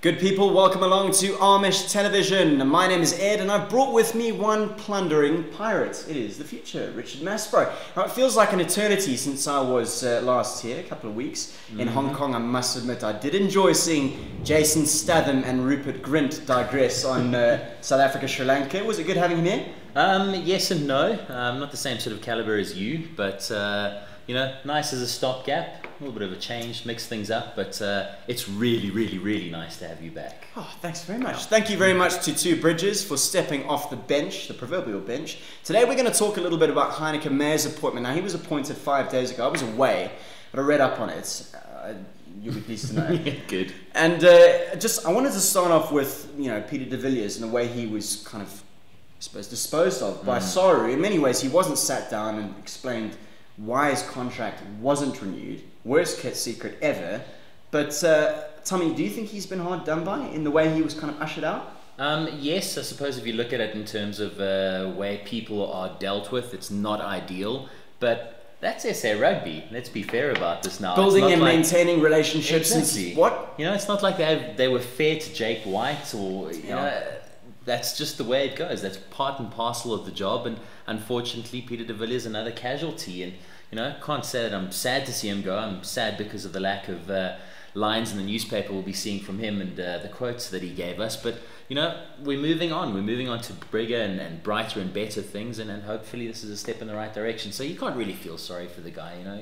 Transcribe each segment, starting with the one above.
Good people, welcome along to Amish Television. My name is Ed and I've brought with me one plundering pirate. It is the future, Richard Maspero. Now, it feels like an eternity since I was last here, a couple of weeks in Hong Kong. I must admit I did enjoy seeing Jason Statham and Rupert Grint digress on South Africa, Sri Lanka. Was it good having him here? Yes and no. Not the same sort of caliber as you, but you know, nice as a stopgap. A little bit of a change, mix things up, but it's really nice to have you back. Oh, thanks very much. Thank you very much to Two Bridges for stepping off the bench, the proverbial bench. Today we're going to talk a little bit about Heyneke Meyer's appointment. Now, he was appointed 5 days ago. I was away, but I read up on it. You'll be pleased to know. Yeah, good. And I wanted to start off with, you know, Peter de Villiers and the way he was kind of, I suppose, disposed of by Saru. In many ways, he wasn't sat down and explained why his contract wasn't renewed. Worst kept secret ever. But Tommy, do you think he's been hard done by in the way he was kind of ushered out? Yes, I suppose if you look at it in terms of way people are dealt with, it's not ideal. But that's SA Rugby. Let's be fair about this now. Building and maintaining relationships. Exactly. What? You know, it's not like they were fair to Jake White or, you know, that's just the way it goes. That's part and parcel of the job. And unfortunately, Peter de Villiers is another casualty. And, you know, I can't say that I'm sad to see him go. I'm sad because of the lack of lines in the newspaper we'll be seeing from him and the quotes that he gave us. But, you know, we're moving on. We're moving on to bigger and brighter and better things. And hopefully this is a step in the right direction. So you can't really feel sorry for the guy, you know.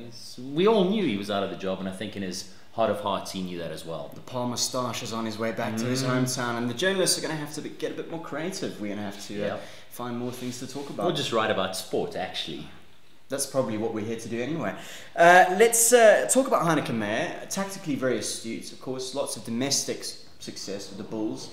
We all knew he was out of the job. And I think in his heart of hearts, he knew that as well. The Paul moustache is on his way back to his hometown. And the journalists are going to have to get a bit more creative. We're going to have to find more things to talk about. Or just write about sport, actually. That's probably what we're here to do anyway. Let's talk about Heyneke Meyer. Tactically very astute, of course. Lots of domestic success with the Bulls.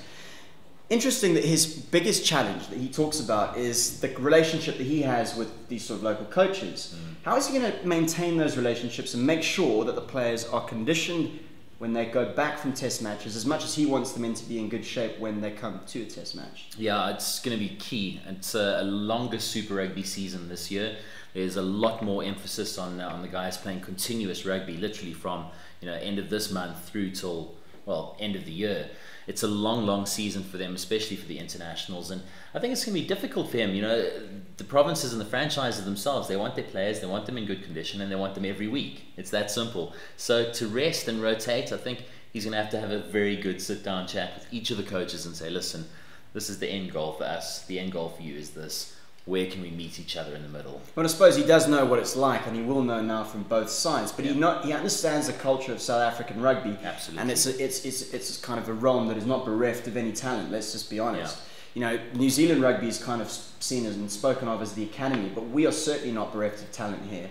Interesting that his biggest challenge that he talks about is the relationship that he has with these sort of local coaches. How is he going to maintain those relationships and make sure that the players are conditioned when they go back from test matches, as much as he wants them in to be in good shape when they come to a test match? Yeah, it's going to be key. It's a longer Super Rugby season this year. There's a lot more emphasis on the guys playing continuous rugby, literally from, you know, end of this month through till, well, end of the year. It's a long season for them, especially for the internationals, and I think it's going to be difficult for him. You know, the provinces and the franchises themselves, they want their players, they want them in good condition, and they want them every week. It's that simple. So to rest and rotate, I think he's going to have a very good sit-down chat with each of the coaches and say, listen, this is the end goal for us. The end goal for you is this. Where can we meet each other in the middle? Well, I suppose he does know what it's like, and he will know now from both sides. But he understands the culture of South African rugby. Absolutely. And it's kind of a realm that is not bereft of any talent. Let's just be honest. You know, New Zealand rugby is kind of seen as and spoken of as the academy, but we are certainly not bereft of talent here.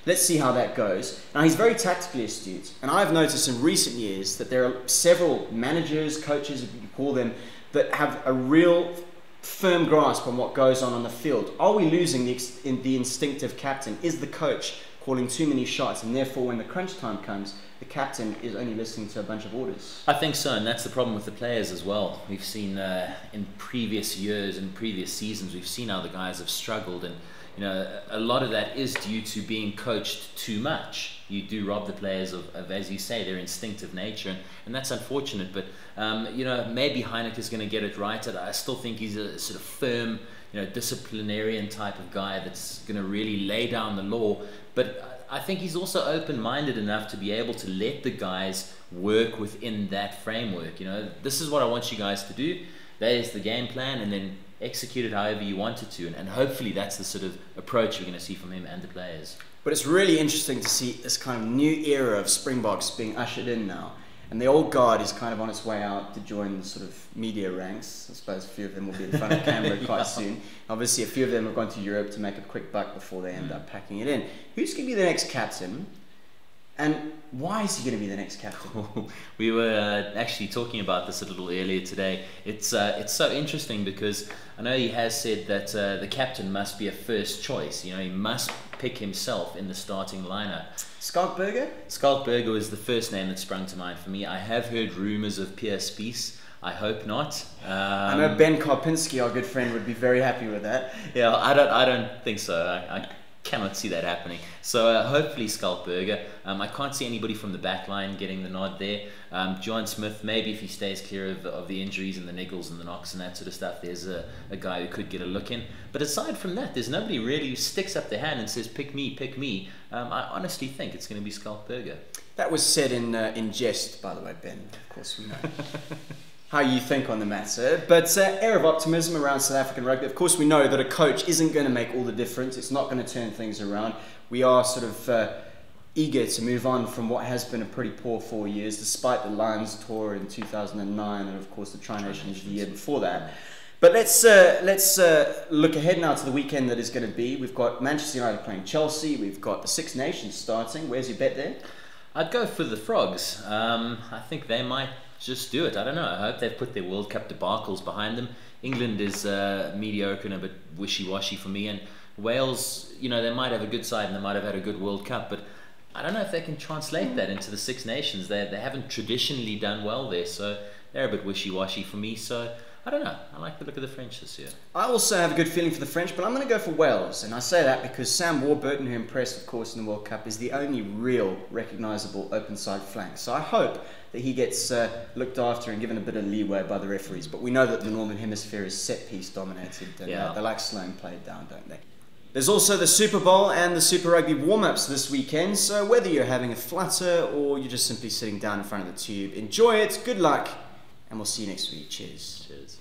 Let's see how that goes. Now, he's very tactically astute, and I've noticed in recent years that there are several managers, coaches, if you could call them, that have a real firm grasp on what goes on the field. Are we losing the instinctive captain? Is the coach calling too many shots, and therefore when the crunch time comes, the captain is only listening to a bunch of orders? I think so, and that's the problem with the players as well. We've seen in previous years and previous seasons, we've seen how the guys have struggled, and you know, a lot of that is due to being coached too much. You do rob the players of as you say, their instinctive nature, and that's unfortunate. But you know, maybe Heyneke is going to get it right. I still think he's a sort of firm, you know, disciplinarian type of guy that's going to really lay down the law. But I think he's also open-minded enough to be able to let the guys work within that framework. You know, this is what I want you guys to do. That is the game plan, and then execute it however you want it to. And hopefully that's the sort of approach we're going to see from him and the players. But it's really interesting to see this kind of new era of Springboks being ushered in now. And the old guard is kind of on its way out to join the sort of media ranks. I suppose a few of them will be in front of camera quite soon. Obviously, a few of them have gone to Europe to make a quick buck before they end up packing it in. Who's going to be the next captain? And why is he going to be the next captain? We were actually talking about this a little earlier today. It's so interesting because I know he has said that the captain must be a first choice. You know, he must pick himself in the starting lineup. Skalkberger? Skalkberger was the first name that sprung to mind for me. I have heard rumours of Pierre Spies. I hope not. I know Ben Karpinski, our good friend, would be very happy with that. Yeah, I don't think so. I cannot see that happening. So hopefully Skalkberger. I can't see anybody from the back line getting the nod there. John Smith, maybe if he stays clear of the injuries and the niggles and the knocks and that sort of stuff, there's a guy who could get a look in. But aside from that, there's nobody really who sticks up their hand and says, pick me, pick me. I honestly think it's going to be Skalkberger. That was said in jest, by the way, Ben. Of course we know how you think on the matter. But air of optimism around South African rugby. Of course we know that a coach isn't going to make all the difference. It's not going to turn things around. We are sort of eager to move on from what has been a pretty poor 4 years, despite the Lions tour in 2009 and of course the Tri-Nations the year before that. But let's look ahead now to the weekend that is going to be. We've got Manchester United playing Chelsea. We've got the Six Nations starting. Where's your bet there? I'd go for the Frogs. I think they might just do it. I don't know. I hope they've put their World Cup debacles behind them. England is mediocre and a bit wishy-washy for me. And Wales, you know, they might have a good side and they might have had a good World Cup, but I don't know if they can translate that into the Six Nations. They haven't traditionally done well there, so they're a bit wishy-washy for me. So I don't know. I like the look of the French this year. I also have a good feeling for the French, but I'm going to go for Wales. And I say that because Sam Warburton, who impressed, of course, in the World Cup, is the only real recognisable open-side flank. So I hope that he gets looked after and given a bit of leeway by the referees. But we know that the Northern Hemisphere is set-piece dominated, and they like slowing play down, don't they? There's also the Super Bowl and the Super Rugby warm-ups this weekend, so whether you're having a flutter or you're just simply sitting down in front of the tube, enjoy it, good luck, and we'll see you next week. Cheers. Cheers.